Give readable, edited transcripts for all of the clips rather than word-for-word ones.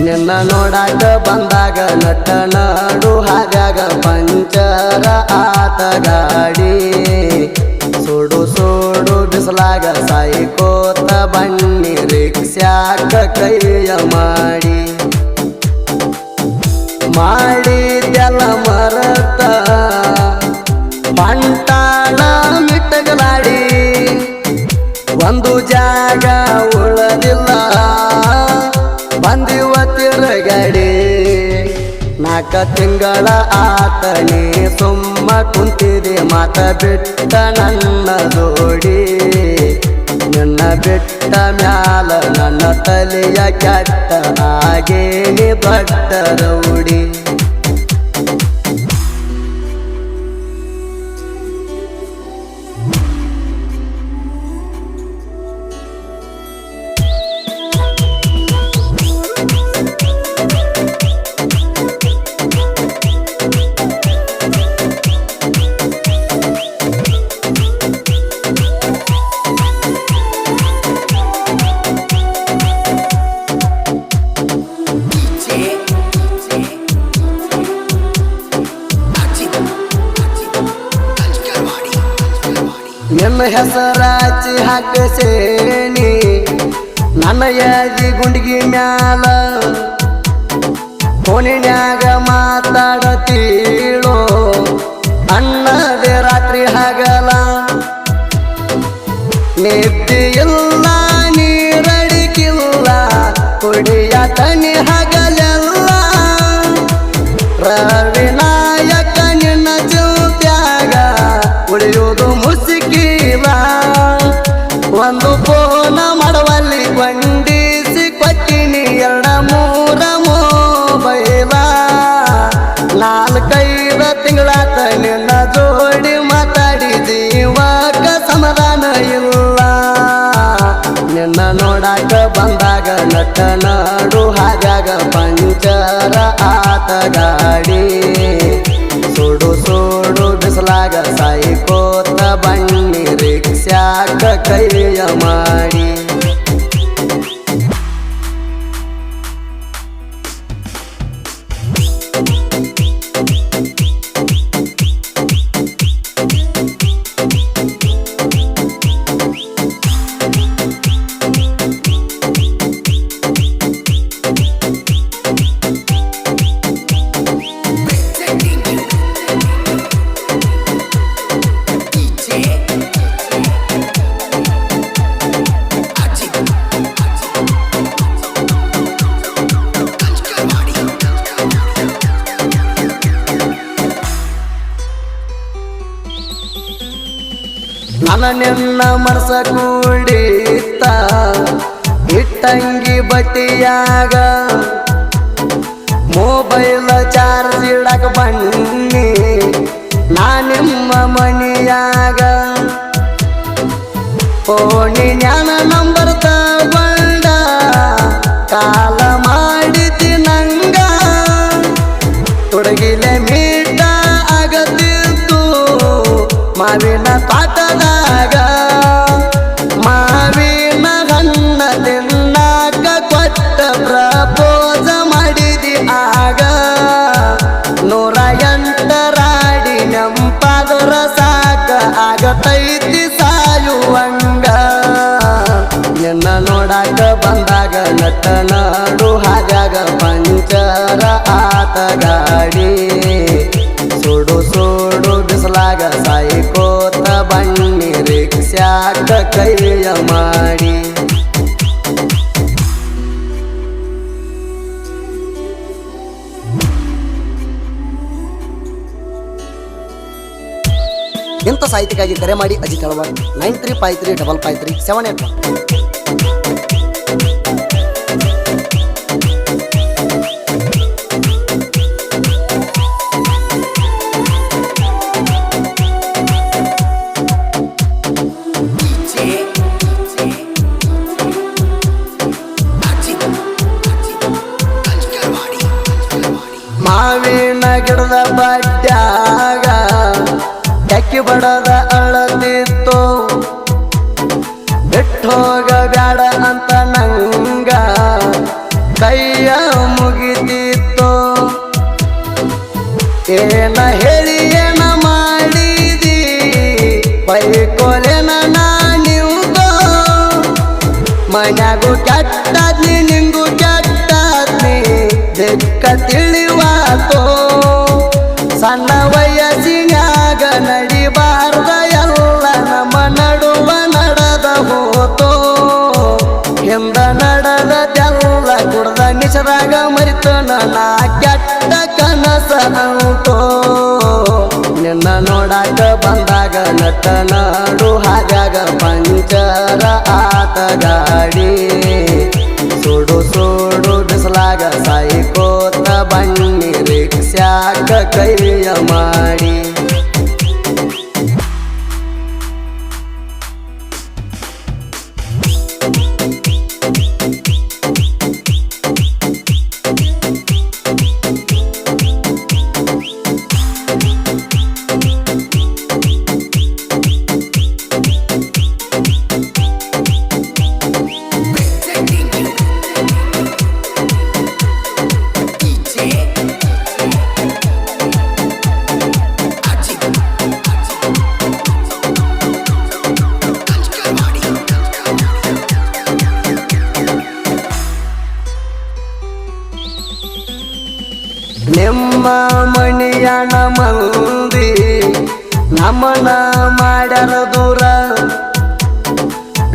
ನಿನ್ನ ನೋಡಾಕ ಬಂದಾಗ ನಟ್ಟ ನಾಡು ಹಾದ್ಯಾಗ ಪಂಚರ ಆತ ಗಾಡಿ ಸೋಡು ಸೋಡು ಬಿಸಲಾಗ ಸಾಯಿಕೋತ ಬನ್ನಿ ರಿಕ್ಷಾಕ ಕೈಯ ಮಾಡಿದ್ಯಲ್ಲ ಮರತ ಬಂಟಾಳ ಮಿಟ್ಟಗಲಾಡಿ ಒಂದು ಜಾಗ ಉಳದಿಲ್ಲ ಬಂದಿವ ತಿರುಗಡಿ 4 ತಿಂಗಳ ಆತನೇ ಸುಮ್ಮ ಕುಂತಿದೆ ಮಾತ ಬಿಟ್ಟ ನನ್ನ ಜೋಡಿ ನಿನ್ನ ಬಿಟ್ಟ ಮ್ಯಾಲ ನನ್ನ ತಲೆಯ ಕೆಟ್ಟ ಹಾಗೇನಿ ದೊಡ್ಡ ರೌಡಿ ನಿನ್ನ ಹೆಸರಾಚಿ ಹಾಕಸೇನಿ ನನ್ನ ಯಾದಿ ಗುಂಡಿಗೆ ಮ್ಯಾಲ ಫೋನಿನ್ಯಾಗ ಮಾತಾಡತೀಳೋ ಅನ್ನದೇ ರಾತ್ರಿ ಹಗಲ ನಿದ್ದಿಯಿಲ್ಲ ನೀರಡಿಕಿಲ್ಲ ಕುಡಿಯ ತನಿ ಹಗಲೆಲ್ಲ ರವಿನಾಯಕ ನಿನ್ನ ಚಿಂತ್ಯಾಗ ಉಳಿಯುವುದು ಮುಸುಕಿಲ್ಲ ಒಂದು ಫೋನ ಮಾಡುವಲ್ಲಿ ಕೊಂಡಿಸಿ ಕೊಟ್ಟಿನಿ 2-3 ಮೊಬೈಲ 4-5 ತಿಂಗಳಾತ ನಿನ್ನ ಜೋಡಿ ಮಾತಾಡಿ ಜೀವಕ ಸಮಾಧಾನ ಇಲ್ಲ ನಿನ್ನ ನೋಡಾಕ ಬಂದಾಗ ನಟ್ಟ ನಾಡು ಹಾದ್ಯಾಗ ಪಂಚರ ಆತ ಗಾಡಿ ಸೋಡು ಸೋಡು ಬಿಸಲಾಗ ಸಾಯಿಕೋತ ಬನ್ನಿ ರಿಕ್ಷಾಕ ಕೈಯ ಮಾಡಿ ನನ್ನ ನಿನ್ನ ಮನಸ ಕೂಡಿತ್ತ ಇಟ್ಟಂಗಿ ಬಟ್ಟಿಯಾಗ ಮೊಬೈಲ್ ಚಾರ್ಜ್ ಇಡಕ ಬನ್ನಿ ನಾ ನಿಮ್ಮ ಮನಿಯಾಗ ಫೋನಿನ್ಯಾನ ನಂಬರ್ ತಗೊಂಡ ಕಾಲ ಮಾಡಿತಿ ನಂಗ ತೊಡಗಿಲೆ ಮೀಟ ಆಗತಿತ್ತು ಮಾವಿನ ತೋಟದಾಗ ಮಾವಿನ ಹಣ್ಣ ತಿನ್ನಾಕ ಕೊಟ್ಟ ಪ್ರಪೋಸ ಮಾಡಿದಿ ಆಗ 108 ರಾಡಿ ನೆಂಪಾದರ ಸಾಕ ಆಗತೈತಿ ಸಾಯುವಂಗ ನಿನ್ನ ನೋಡಾಕ ಬಂದಾಗ ನಟ್ಟ ನಾಡು ಹಾದ್ಯಾಗ ಪಂಚರ ಆತ ಗಾಡಿ ಸೋಡು ಸೋಡು ಬಿಸಲಾಗ ಸಾಯಿಕೋತ ಬನ್ನಿ ರಿಕ್ಷಾಕ ಕೈಯ ಮಾಡಿ ಇಂಥ ಸಾಹಿತ್ಯಕ್ಕಾಗಿ ಕರೆ ಮಾಡಿ ಅಜಿತ್ ಹಳವಾಡ್ 9353553781. ಮಾವಿನ ಗಿಡದ ಬಡ್ಡ್ಯಾಗ ಟಕ್ಕಿ ಬಡದ ಅಳದಿತ್ತು ಬಿಟ್ಟೋಗ ಬ್ಯಾಡ ಅಂತ ನಂಗ ಕೈಯ ಏನ ಹೇಳಿ ಏನ ಮಾಡಿದಿ ಬೈಕೋಲೆನ ನಿಂಗೋ ಮನ್ಯಾಗೂ ಕೆಟ್ಟದ್ನಿ ನಿಂಗೂ ಕೆಟ್ಟದ್ನಿ ದಿಕ್ಕ ತಿಳಿವಾತೋ ಸಣ್ಣ ವಯಸ್ಸಿನ್ಯಾಗ ನಡಿಬಾರ್ದ ಎಲ್ಲ ನಮ್ಮ ನಡುವ ನಡೆದ ಹೋತೋ ಹಿಂದ ನಡೆದೆಲ್ಲ ಕುಡ್ದ ನಿಶದಾಗ ಮರಿತು ನನ್ನ ಕೆಟ್ಟ ಕನಸ ಅಂತೋ ನಿನ್ನ ನೋಡಾಕ ಬಂದಾಗ ನಟ ನಾಡು ಹಾಗಾಗ ಪಂಚರ ಆತ ಗಾಡಿ ಸುಡು ಸುಡು ಬಿಸಲಾಗ ಸಾಯಿಕೋತ ಬನ್ನಿ ರಿಕ್ಷಾಕ ಕೈಯ ಮಾಡಿ ನಿಮ್ಮ ಮಣಿಯಣ ಮಂದಿ ನಮನ ಮಾಡ್ಯಾರ ದೂರ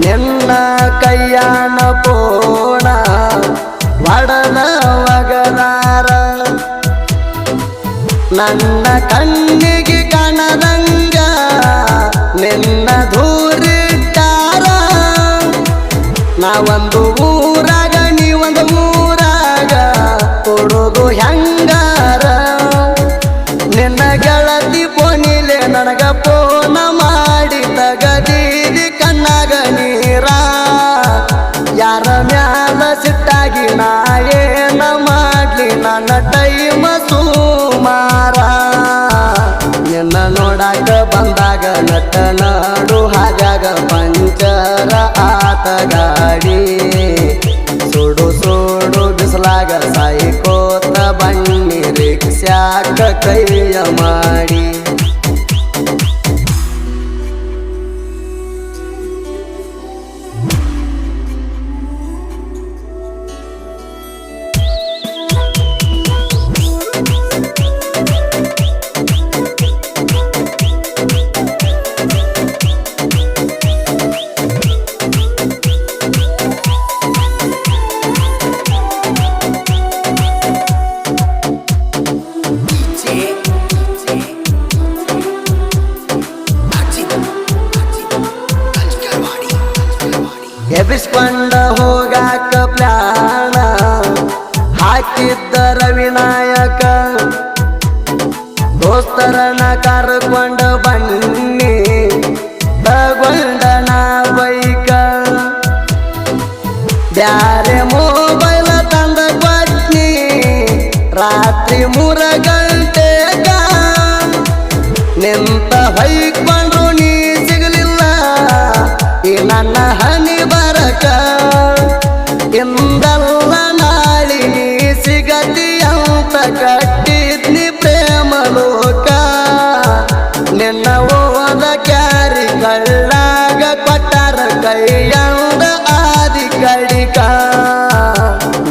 ನಿನ್ನ ಕೈಯಾನ ಪೋಣ ಒಡದ ಒಗದಾರ ನನ್ನ ಕಣ್ಣಿಗೆ ಕಾಣದಂಗ ನಿನ್ನ ದೂರಿಟ್ಟಾರ ನಾವೊಂದು ಊರಾಗ ನೀವೊಂದು ಊರಾಗ ಕೊಡೋದು ಹೆಂಗಾರ ನಿನ್ನ ಗೆಳತಿ ಪೋನಿಲೆ ನನಗ ಪೋನ ಮಾಡಿ ತಗದೀದಿ ಕಣ್ಣಾಗ ನೀರ ಯಾರ ಮ್ಯಾಲ ಸಿಟ್ಟಾಗಿ ನಾ ಏನ ಮಾಡ್ಲಿ ನನ್ನ ಟೈಮ ಸುಮಾರ ನಿನ್ನ ನೋಡಾಕ ಬಂದಾಗ ನಟ ನಾಡು ಹಾಗಾಗ ಪಂಚರ ಆತ ಗಾಡಿ ಸುಡು ಸುಡು ಬಿಸಲಾಗ ಸಾಯಿಕೋತ ಬನ್ನಿ ರಿಕ್ಷಾಕ ಕೈಯ ಮಾಡಿ ಎಬ್ಬಿಸ್ಕೊಂಡ ಹೋಗಾಕ ಪ್ಲಾನ ಹಾಕಿದ್ದ ರವಿನಾಯಕ ದೋಸ್ತರನ ಕರ್ಕೊಂಡ ಬನ್ನಿ ತಗೊಂಡನ ಬೈಕ ಬ್ಯಾರೆ ಮೊಬೈಲ ತಂದ ಕೊಟ್ನಿ ರಾತ್ರಿ 3 ಗಂಟೆಗ ನಿಂತ ಹೊಯ್ಕೊಂಡ್ರು ನೀ ಸಿಗಲಿಲ್ಲ ಈ ನನ್ನ ಹನಿ ಬರಕ ಇಂದಲ್ಲ ನಾಳಿ ನೀ ಸಿಗತಿ ಅಂತ ಕಟ್ಟಿದ್ನಿ ಪ್ರೇಮ ಲೋಕ ನಿನ್ನ ಓದ ಕ್ಯಾರಿ ಕಳ್ಳಾಗ ಕೊಟ್ಟಾರ ಕೈಯಂದ ಆದಿ ಕಡಿಕ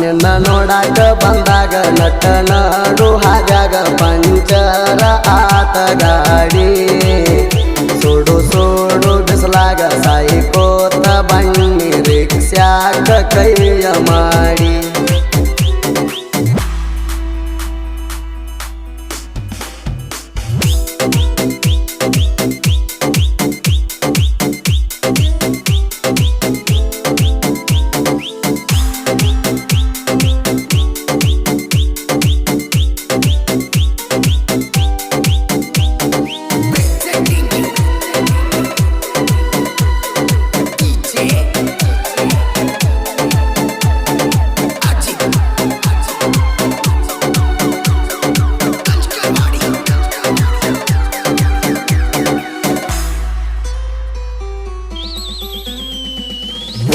ನಿನ್ನ ನೋಡಾಕ ಬಂದಾಗ ನಟ ನಾಡು ಹಾಗಾಗ ಪಂಚರ ಆತ ಗಾಡಿ ಸುಡು ಸುಡು ಬಿಸಲಾಗ ಸಾಯಿಕೋತ ಬನ್ನಿ ರಿಕ್ಷಾಕ ಕೈಯ ಮಾಡಿ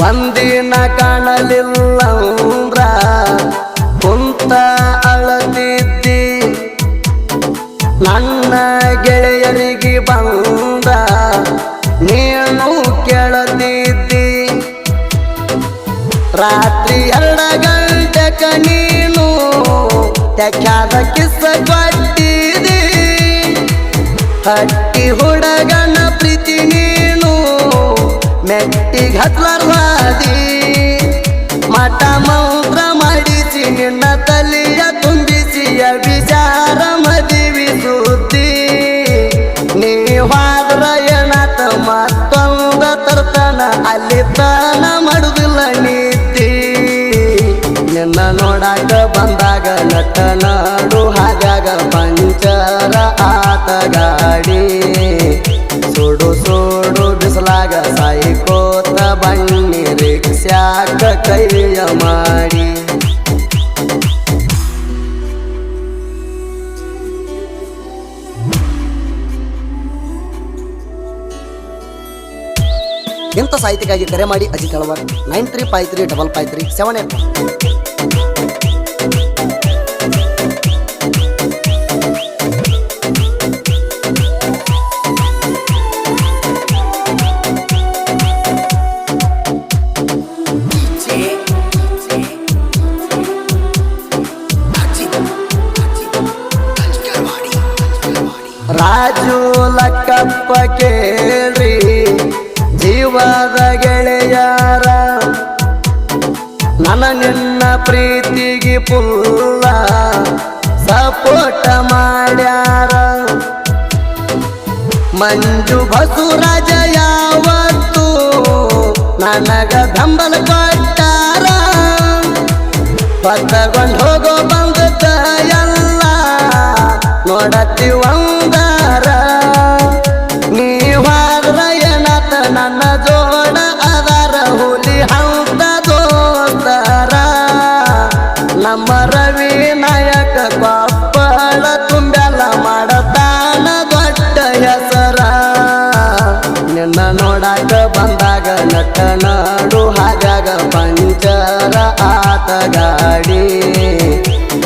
ಒಂದಿನ ಕಾಣಲಿಲ್ಲಂದ್ರ ಕುಂತ ಅಳತಿದ್ದಿ ತೆಕ್ಕಾದ ಕಿಸ್ಸ ಕೊಟ್ಟಿದಿ ಹಟ್ಟಿ ಹುಡುಗನ ಪ್ರೀತಿ ನೀನು ಮೆಟ್ಟಿಗೆ ಹತ್ಲಾರ್ವಾದಿ ಮಠ ಮಂತ್ರ ಮಾಡಿಸಿ ನಿನ್ನ ತಲೆಯ ತುಂಬಿಸಿ ವಿಚಾರ ಮದುವೆ ಸುದ್ದಿ ನೀ ಹೋದ್ರ ಏನಾತ ಮತ್ತೊಂದ ತರ್ತನ ಅಲ್ಲಿ ತನ ಮಾಡುದಿಲ್ಲ ನೀತಿ ನಿನ್ನ ನೋಡಾಕ ಬಂದಾಗ ನಟ ನಾಡು ಹಾಗಾಗ ಪಂಚರ ಆತ ಗಾಡಿ ಸೋಡು ಸೋಡು ಬಿಸಲಾಗ ಸಾಯಿಕೋತ ಬಣ್ಣಿ ರಿಕ್ಷಾಕ ಕೈಯ ಮಾಡಿ ಇಂಥ ಸಾಹಿತ್ಯಕ್ಕಾಗಿ ಕರೆ ಮಾಡಿ ಅಜಿತ್ ಹಳವಾರ್ 9353553788. ರಾಜು ಲಕ್ಕಪ್ಪ ಕೇಳ್ರಿ ಜೀವದ ಗೆಳೆಯಾರ ನನ್ನ ನಿನ್ನ ಪ್ರೀತಿಗೆ ಪುಲ್ಲ ಸಪೋಟ ಮಾಡ್ಯಾರ ಮಂಜು ಬಸವರಾಜ ಯಾವತ್ತು ನನಗ ಬೆಂಬಲ ಕೊಟ್ಟಾರ ಬತ್ತಗೊಂಡು ಹೋಗೋ ಬಂದ ಎಲ್ಲ ನೋಡತ್ತಿ ಒಂದಾರ ನೀ ಹೋದ್ರ ಏನತ ನನ್ನ ಜೋಡ ಅದರ ಹುಲಿ ಹಂತ ದೋಸ್ತರ ನಮ್ಮ ರವಿ ನಾಯಕ ಕೊಪ್ಪಳ ತುಂಬೆಲ್ಲ ಮಾಡತಾನ ದೊಡ್ಡ ಹೆಸರ ನಿನ್ನ ನೋಡಾಕ ಬಂದಾಗ ನಟ ನಾಡು ಹಾಗಾಗ ಪಂಚರ ಆತ ಗಾಡಿ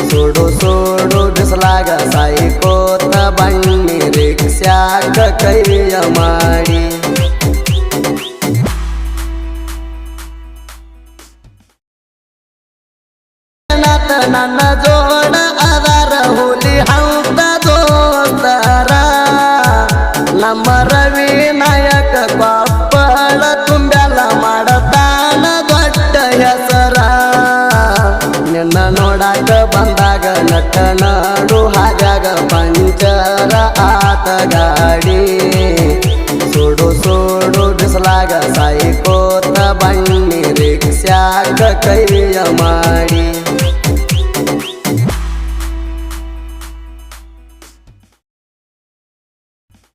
ಸೋಡು ಸೋಡು ಬಿಸಲಾಗ ಸಾಯಿಕೋತ ಬಣ್ಣಿ ರಿಕ್ಷಾಕ ಕೈಯ ಮಾಡಿ ನನ್ನ ಜೋಡ ಅದರ ಹುಲಿ ಹಂತ ದೋಸ್ತರ ನಮ್ಮ ರವಿ ನಾಯಕ ಕೊಪ್ಪಳ ತುಂಬೆಲ್ಲ ಮಾಡತಾನ ದೊಡ್ಡ ಹೆಸರ ನಿನ್ನ ನೋಡಾಕ ಬಂದಾಗ ನಟ ನಾಡು ಹಾಗಾಗ ಪಂಚರ ಆತ ಗಾಡಿ ಸೋಡು ಸೋಡು ಬಿಸಲಾಗ ಸಾಯಿಕೋತ ಬಣ್ಣಿ ರಿಕ್ಷಾಕ ಕೈಯ ಮಾಡಿ